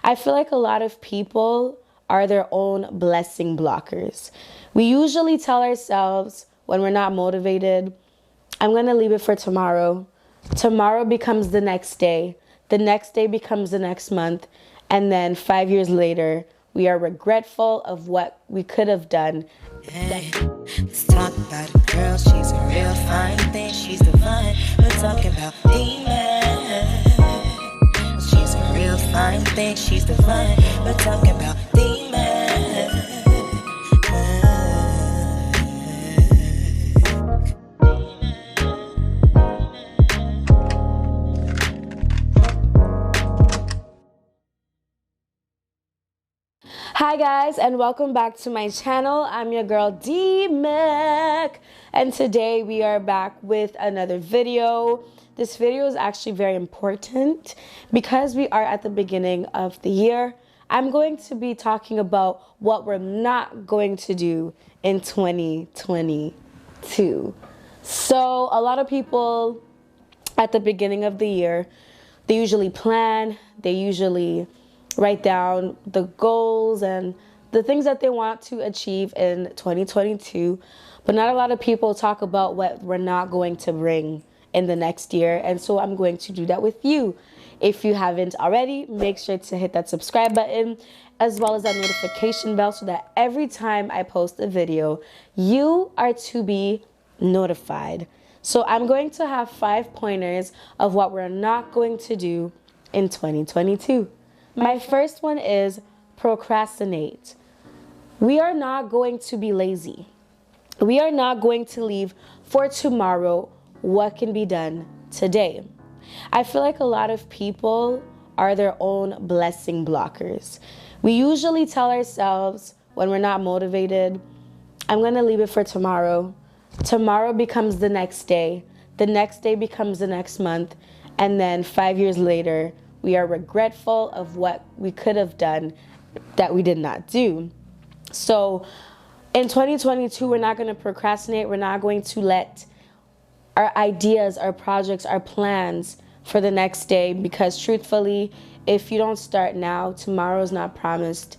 I feel like a lot of people are their own blessing blockers. We usually tell ourselves when we're not motivated, I'm going to leave it for tomorrow. Tomorrow becomes the next day. The next day becomes the next month. And then 5 years later, we are regretful of what we could have done. Hey, let's talk about a girl. She's a real fine thing. She's divine. We're talking about demons. She's a real fine thing. She's divine. We're talking about demons. Hi guys, and welcome back to my channel. I'm your girl D-Mac, and today we are back with another video. This video is actually very important because we are at the beginning of the year. I'm going to be talking about what we're not going to do in 2022. So a lot of people at the beginning of the year, they usually plan, they usually write down the goals and the things that they want to achieve in 2022, but not a lot of people talk about what we're not going to bring in the next year. And so I'm going to do that with you. If you haven't already, make sure to hit that subscribe button as well as that notification bell so that every time I post a video, you are to be notified. So I'm going to have 5 pointers of what we're not going to do in 2022. My first one is procrastinate. We are not going to be lazy. We are not going to leave for tomorrow what can be done today. I feel like a lot of people are their own blessing blockers. We usually tell ourselves when we're not motivated, I'm going to leave it for tomorrow. Tomorrow becomes the next day. The next day becomes the next month. And then 5 years later, we are regretful of what we could have done that we did not do. So in 2022, we're not going to procrastinate. We're not going to let our ideas, our projects, our plans for the next day, because truthfully, if you don't start now, tomorrow is not promised.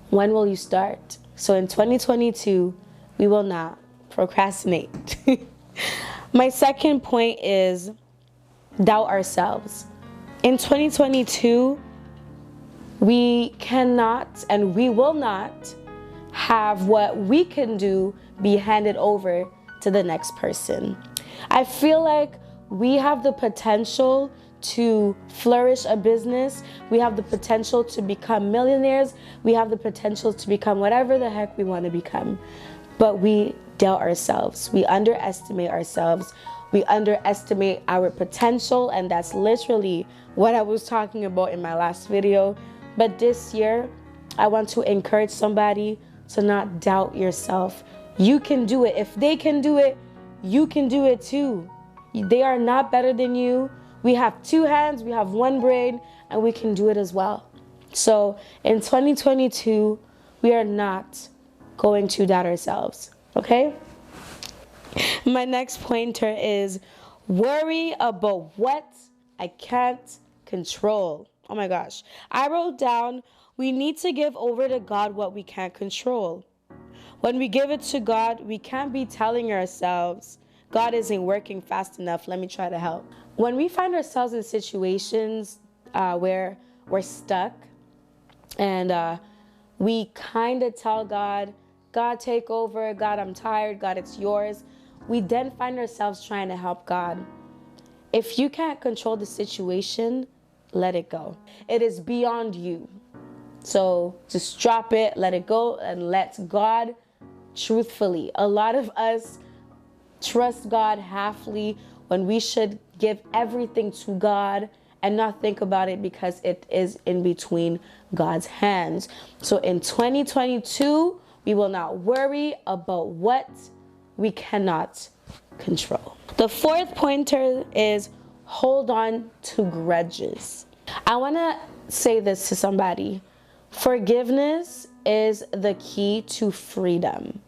When will you start? So in 2022, we will not procrastinate. My second point is doubt ourselves. In 2022, we cannot and we will not have what we can do be handed over to the next person. I feel like we have the potential to flourish a business. We have the potential to become millionaires. We have the potential to become whatever the heck we want to become. But we doubt ourselves. We underestimate ourselves. We underestimate our potential, and that's literally what I was talking about in my last video. But this year, I want to encourage somebody to not doubt yourself. You can do it. If they can do it, you can do it too. They are not better than you. We have 2 hands, we have 1 brain, and we can do it as well. So in 2022, we are not going to doubt ourselves, okay? My next pointer is worry about what I can't control. Oh my gosh. I wrote down, we need to give over to God what we can't control. When we give it to God, we can't be telling ourselves, God isn't working fast enough, let me try to help. When we find ourselves in situations where we're stuck and we kind of tell God, God, take over, God, I'm tired, God, it's yours, we then find ourselves trying to help God. If you can't control the situation, let it go. It is beyond you. So just drop it, let it go, and let God, truthfully. A lot of us trust God halfly when we should give everything to God and not think about it because it is in between God's hands. So in 2022, we will not worry about what we cannot control. The 4th pointer is hold on to grudges. I want to say this to somebody. Forgiveness is the key to freedom.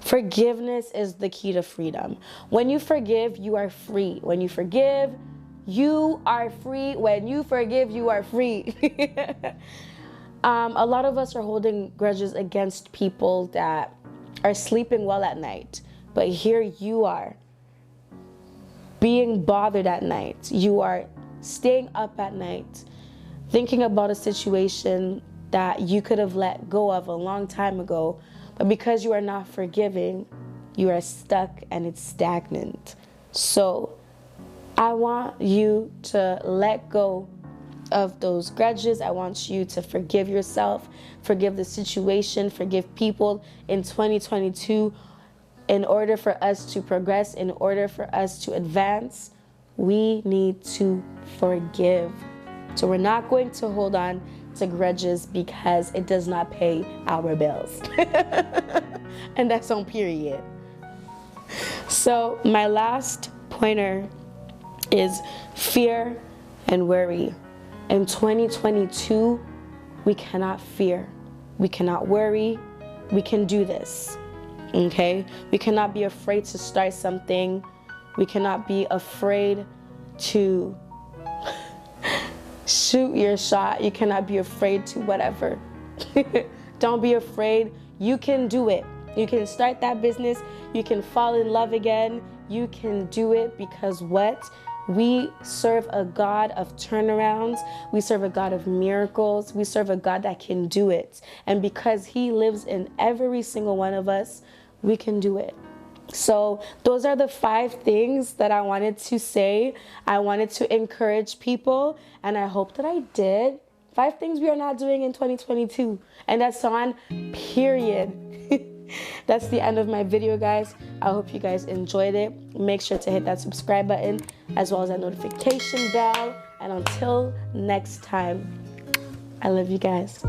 Forgiveness is the key to freedom. When you forgive, you are free. When you forgive, you are free. When you forgive, you are free. A lot of us are holding grudges against people that are sleeping well at night, but here you are being bothered at night. You are staying up at night, thinking about a situation that you could have let go of a long time ago, but because you are not forgiving, you are stuck and it's stagnant. So I want you to let go of those grudges. I want you to forgive yourself, forgive the situation, forgive people in 2022. In order for us to progress, in order for us to advance, we need to forgive. So we're not going to hold on to grudges because it does not pay our bills. And that's on period. So my last pointer is fear and worry. In 2022, we cannot fear. We cannot worry. We can do this. Okay? We cannot be afraid to start something. We cannot be afraid to shoot your shot. You cannot be afraid to whatever. Don't be afraid. You can do it. You can start that business. You can fall in love again. You can do it because what? We serve a God of turnarounds. We serve a God of miracles. We serve a God that can do it. And because He lives in every single one of us, we can do it. So those are the 5 things that I wanted to say. I wanted to encourage people, and I hope that I did. 5 things we are not doing in 2022. And that's on period. That's the end of my video, guys. I hope you guys enjoyed it. Make sure to hit that subscribe button as well as that notification bell. And until next time, I love you guys.